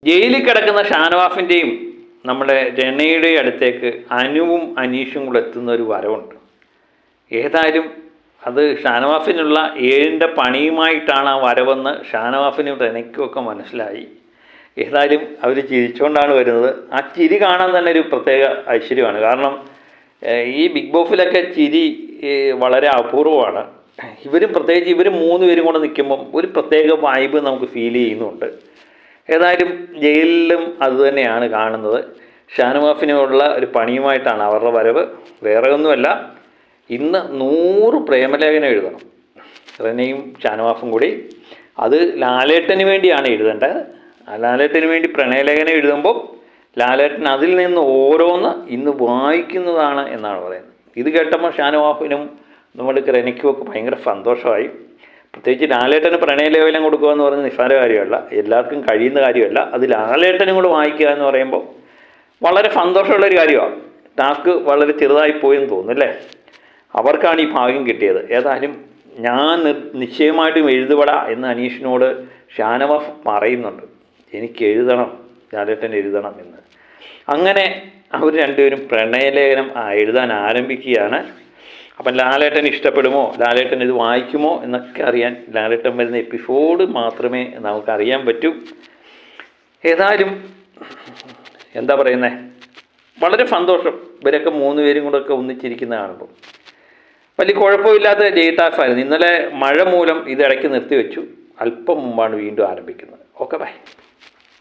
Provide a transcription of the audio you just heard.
ജയിലിൽ കിടക്കുന്ന ഷാനവാസിൻ്റെയും നമ്മുടെ രണയുടെയും അടുത്തേക്ക് അനുവും അനീഷും കൂടെ എത്തുന്ന ഒരു വരവുണ്ട്. ഏതായാലും അത് ഷാനവാസിനുള്ള 7ൻ്റെ പണിയുമായിട്ടാണ് ആ വരവെന്ന് ഷാനവാസിനും രണയ്ക്കുമൊക്കെ മനസ്സിലായി. ഏതായാലും അവർ ചിരിച്ചുകൊണ്ടാണ് വരുന്നത്. ആ ചിരി കാണാൻ തന്നെ ഒരു പ്രത്യേക ഐശ്വര്യമാണ്. കാരണം ഈ ബിഗ് ബോസിലൊക്കെ ചിരി വളരെ അപൂർവമാണ്. ഇവരും പ്രത്യേകിച്ച് ഇവർ 3 പേരും കൂടെ നിൽക്കുമ്പം ഒരു പ്രത്യേക വൈബ് നമുക്ക് ഫീൽ ചെയ്യുന്നുണ്ട്. ഏതായാലും ജയിലിലും അതുതന്നെയാണ് കാണുന്നത്. ഷാനവാസിനുള്ള ഒരു പണിയുമായിട്ടാണ് അവരുടെ വരവ്. വേറെ ഒന്നുമല്ല, ഇന്ന് 100 പ്രേമലേഖനം എഴുതണം റെനയും ഷാനവാസും കൂടി. അത് ലാലേട്ടന് വേണ്ടിയാണ് എഴുതേണ്ടത്. ലാലേട്ടന് വേണ്ടി പ്രണയലേഖനം എഴുതുമ്പോൾ ലാലേട്ടൻ അതിൽ നിന്ന് ഓരോന്ന് ഇന്ന് വായിക്കുന്നതാണ് എന്നാണ് പറയുന്നത്. ഇത് കേട്ടപ്പോൾ ഷാനവാസിനും നമ്മുടെ റെനയ്ക്കുമൊക്കെ ഭയങ്കര സന്തോഷമായി. പ്രത്യേകിച്ച് ലാലേട്ടന് പ്രണയലേഖനം കൊടുക്കുക എന്ന് പറയുന്നത് നിസ്സാര കാര്യമല്ല, എല്ലാവർക്കും കഴിയുന്ന കാര്യമല്ല. അത് ലാലേട്ടനും കൂടെ വായിക്കുക എന്ന് പറയുമ്പോൾ വളരെ സന്തോഷമുള്ളൊരു കാര്യമാണ്. ടാസ്ക് വളരെ ചെറുതായി പോയെന്ന് തോന്നുന്നു അല്ലേ? അവർക്കാണ് ഈ ഭാഗ്യം കിട്ടിയത്. ഏതായാലും ഞാൻ നിശ്ചയമായിട്ടും എഴുതുപട എന്ന് അനീഷിനോട് ഷാനവാസ് പറയുന്നുണ്ട്. എനിക്ക് എഴുതണം, ലാലേട്ടൻ എഴുതണം എന്ന്. അങ്ങനെ അവർ രണ്ടുപേരും പ്രണയലേഖനം എഴുതാൻ ആരംഭിക്കുകയാണ്. അപ്പം ലാലേട്ടൻ ഇഷ്ടപ്പെടുമോ, ലാലേട്ടൻ ഇത് വായിക്കുമോ എന്നൊക്കെ അറിയാൻ ലാലേട്ടൻ വരുന്ന എപ്പിസോഡ് മാത്രമേ നമുക്കറിയാൻ പറ്റൂ. ഏതായാലും എന്താ പറയുന്നത്, വളരെ സന്തോഷം. ഇവരൊക്കെ 3 പേരും കൂടെ ഒക്കെ ഒന്നിച്ചിരിക്കുന്ന കാണുമ്പോൾ വലിയ കുഴപ്പമില്ലാത്ത ജയിത്താഫായിരുന്നു. ഇന്നലെ മഴ മൂലം ഇത് ഇടയ്ക്ക് നിർത്തിവെച്ചു. അല്പം മുമ്പാണ് വീണ്ടും ആരംഭിക്കുന്നത്. Okay, by.